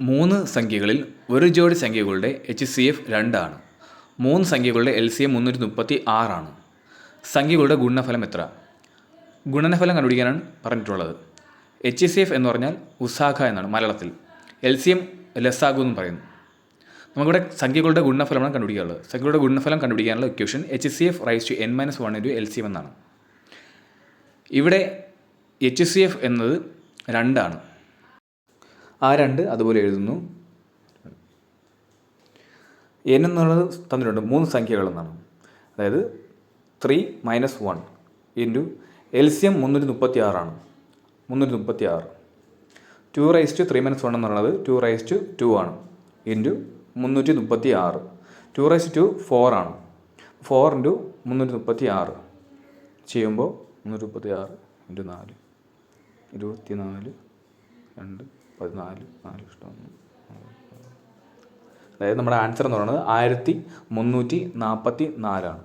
മൂന്ന് സംഖ്യകളിൽ ഒരു ജോഡി സംഖ്യകളുടെ HCF 2 ആണ്. മൂന്ന് സംഖ്യകളുടെ LCM 336 ആണ്. സംഖ്യകളുടെ ഗുണനഫലം എത്ര? ഗുണനഫലം കണ്ടുപിടിക്കാനാണ് പറഞ്ഞിട്ടുള്ളത്. HCF എന്ന് പറഞ്ഞാൽ ഉസാഖ എന്നാണ് മലയാളത്തിൽ. LCM ലസാഗു എന്ന് പറയുന്നു. നമുക്കിവിടെ സംഖ്യകളുടെ ഗുണനഫലമാണ് കണ്ടുപിടിക്കാനുള്ളത്. സംഖ്യകളുടെ ഗുണനഫലം കണ്ടുപിടിക്കാനുള്ള equation HCF raise to n-1 × LCM എന്നാണ്. ഇവിടെ HCF എന്നത് 2 ആണ്. ആ 2 അതുപോലെ എഴുതുന്നു. n എന്നുള്ളത് തന്നിട്ടുണ്ട് 3 സംഖ്യകളെന്നാണ്. അതായത് 3 - 1 ഇൻറ്റു LCM 336 ആണ്. 336 2 റൈസ് ടു 3 - 1 എന്നുള്ളത് 2 റൈസ് ടു 2 ആണ്. ഇൻറ്റു 336 2 റൈസ് ടു 4 ആണ്. 4 ഇൻറ്റു 336 ചെയ്യുമ്പോൾ 336 ഇൻറ്റു 4 24 2 14 4 ഇഷ്ടമാണ്. അതായത് നമ്മുടെ ആൻസർ എന്ന് പറയുന്നത് 1344 ആണ്.